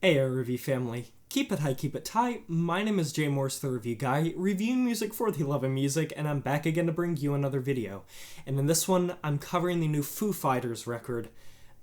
Hey, review family. Keep it high, keep it tight. My name is Jay Morse, the Review Guy, reviewing music for the love of music, and I'm back again to bring you another video. And in this one, I'm covering the new Foo Fighters record,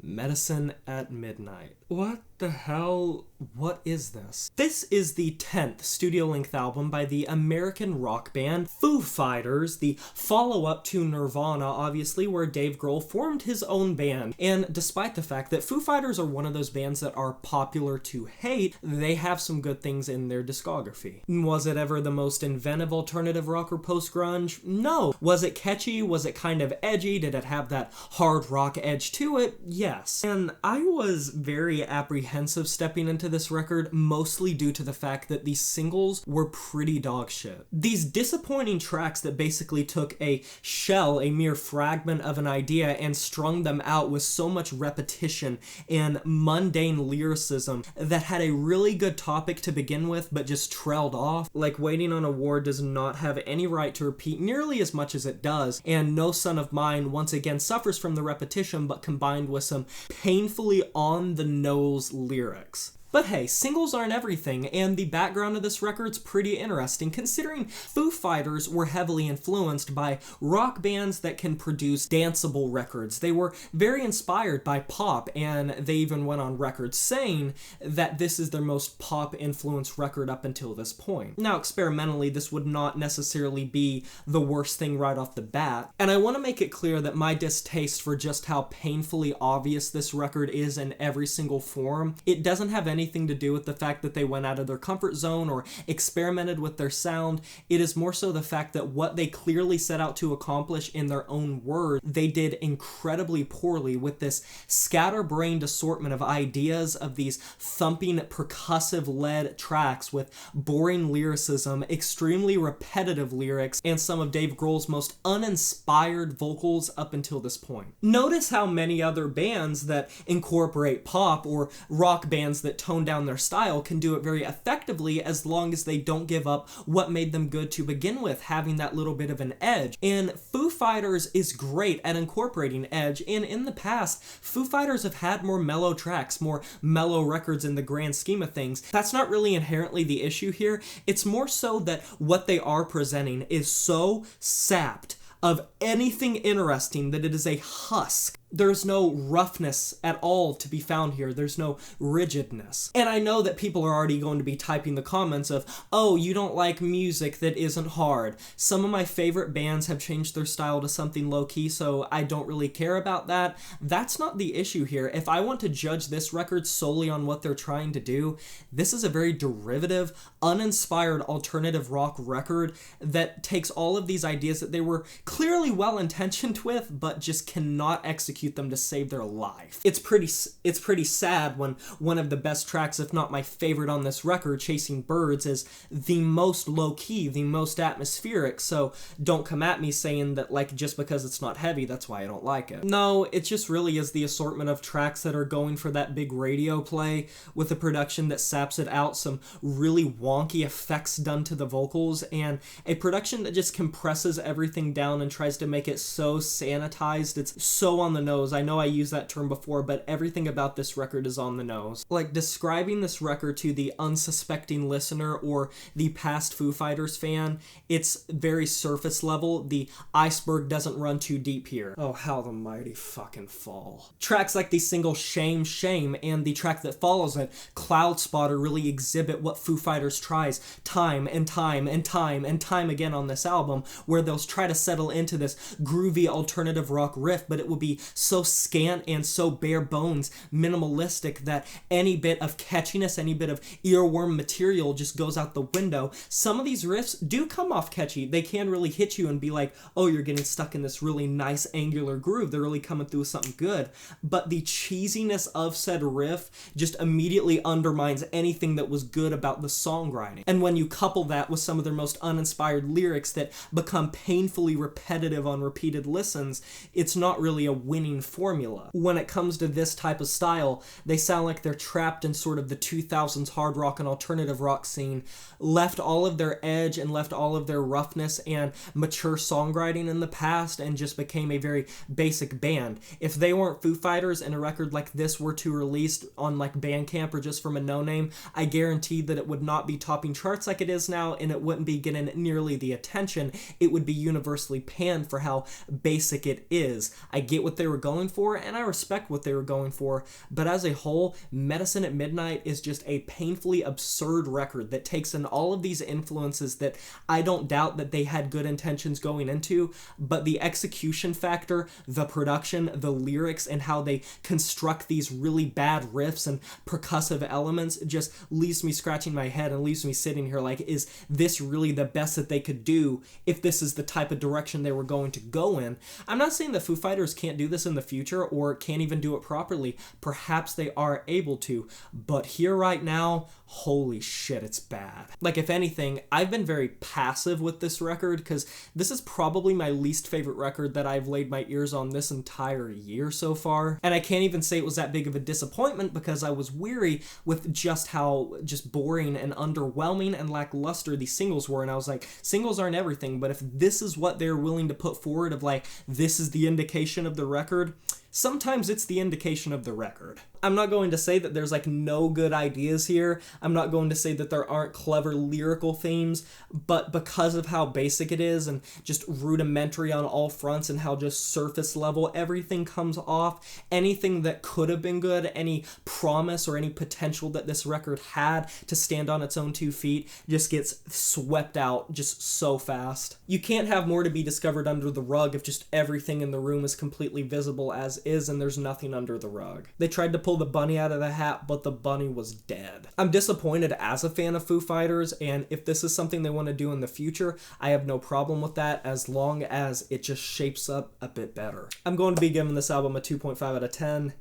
Medicine at Midnight. What the hell? What is this? This is the 10th studio-length album by the American rock band Foo Fighters, the follow-up to Nirvana, obviously, where Dave Grohl formed his own band. And despite the fact that Foo Fighters are one of those bands that are popular to hate, they have some good things in their discography. Was it ever the most inventive alternative rock or post-grunge? No. Was it catchy? Was it kind of edgy? Did it have that hard rock edge to it? Yes. And I was very apprehensive stepping into this record, mostly due to the fact that these singles were pretty dog shit. These disappointing tracks that basically took a shell, a mere fragment of an idea, and strung them out with so much repetition and mundane lyricism that had a really good topic to begin with but just trailed off. Like Waiting on a War does not have any right to repeat nearly as much as it does, and No Son of Mine once again suffers from the repetition but combined with some painfully on-the-nose lyrics. But hey, singles aren't everything, and the background of this record's pretty interesting, considering Foo Fighters were heavily influenced by rock bands that can produce danceable records. They were very inspired by pop, and they even went on record saying that this is their most pop-influenced record up until this point. Now, experimentally, this would not necessarily be the worst thing right off the bat, and I want to make it clear that my distaste for just how painfully obvious this record is in every single form, it doesn't have anything to do with the fact that they went out of their comfort zone or experimented with their sound. It is more so the fact that what they clearly set out to accomplish in their own words, they did incredibly poorly with this scatterbrained assortment of ideas of these thumping percussive led tracks with boring lyricism, extremely repetitive lyrics, and some of Dave Grohl's most uninspired vocals up until this point. Notice how many other bands that incorporate pop or rock bands that tone down their style can do it very effectively as long as they don't give up what made them good to begin with, having that little bit of an edge. And Foo Fighters is great at incorporating edge, and in the past, Foo Fighters have had more mellow tracks, more mellow records in the grand scheme of things. That's not really inherently the issue here. It's more so that what they are presenting is so sapped of anything interesting that it is a husk. There's no roughness at all to be found here. There's no rigidness. And I know that people are already going to be typing the comments of, oh, you don't like music that isn't hard. Some of my favorite bands have changed their style to something low-key, so I don't really care about that. That's not the issue here. If I want to judge this record solely on what they're trying to do, this is a very derivative, uninspired alternative rock record that takes all of these ideas that they were clearly well-intentioned with, but just cannot execute them to save their life. It's pretty sad when one of the best tracks, if not my favorite on this record, Chasing Birds, is the most low-key, the most atmospheric, so don't come at me saying that, like, just because it's not heavy, that's why I don't like it. No, it just really is the assortment of tracks that are going for that big radio play with a production that saps it out, some really wonky effects done to the vocals, and a production that just compresses everything down and tries to make it so sanitized. It's so on the nose. I know I used that term before, but everything about this record is on the nose. Like, describing this record to the unsuspecting listener or the past Foo Fighters fan, it's very surface level. The iceberg doesn't run too deep here. Oh, how the mighty fucking fall. Tracks like the single Shame, Shame and the track that follows it, Cloud Spotter, really exhibit what Foo Fighters tries time and time and time and time again on this album, where they'll try to settle into this groovy alternative rock riff, but it will be so scant and so bare bones, minimalistic, that any bit of catchiness, any bit of earworm material just goes out the window. Some of these riffs do come off catchy. They can really hit you and be like, oh, you're getting stuck in this really nice angular groove. They're really coming through with something good. But the cheesiness of said riff just immediately undermines anything that was good about the songwriting. And when you couple that with some of their most uninspired lyrics that become painfully repetitive on repeated listens, it's not really a winning winning formula. When it comes to this type of style, they sound like they're trapped in sort of the 2000s hard rock and alternative rock scene, left all of their edge and left all of their roughness and mature songwriting in the past, and just became a very basic band. If they weren't Foo Fighters and a record like this were to released on like Bandcamp or just from a no-name, I guarantee that it would not be topping charts like it is now, and it wouldn't be getting nearly the attention. It would be universally panned for how basic it is. I get what they were going for, and I respect what they were going for, but as a whole, Medicine at Midnight is just a painfully absurd record that takes in all of these influences that I don't doubt that they had good intentions going into, but the execution factor, the production, the lyrics, and how they construct these really bad riffs and percussive elements just leaves me scratching my head and leaves me sitting here like, is this really the best that they could do if this is the type of direction they were going to go in? I'm not saying that Foo Fighters can't do this in the future or can't even do it properly. Perhaps they are able to, but here right now, holy shit, it's bad. Like, if anything, I've been very passive with this record because this is probably my least favorite record that I've laid my ears on this entire year so far. And I can't even say it was that big of a disappointment because I was weary with just how just boring and underwhelming and lackluster these singles were. And I was like, singles aren't everything, but if this is what they're willing to put forward of like, this is the indication of the record, sometimes it's the indication of the record. I'm not going to say that there's like no good ideas here. I'm not going to say that there aren't clever lyrical themes, but because of how basic it is and just rudimentary on all fronts and how just surface level everything comes off, anything that could have been good, any promise or any potential that this record had to stand on its own 2 feet just gets swept out just so fast. You can't have more to be discovered under the rug if just everything in the room is completely visible as is and there's nothing under the rug. They tried to pull the bunny out of the hat, but the bunny was dead. I'm disappointed as a fan of Foo Fighters, and if this is something they want to do in the future, I have no problem with that as long as it just shapes up a bit better. I'm going to be giving this album a 2.5 out of 10.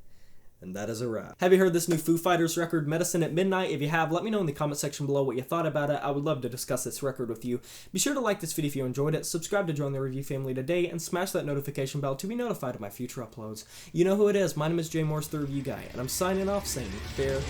And that is a wrap. Have you heard this new Foo Fighters record, Medicine at Midnight? If you have, let me know in the comment section below what you thought about it. I would love to discuss this record with you. Be sure to like this video if you enjoyed it, subscribe to join the review family today, and smash that notification bell to be notified of my future uploads. You know who it is. My name is Jay Morris, the Review Guy, and I'm signing off saying farewell.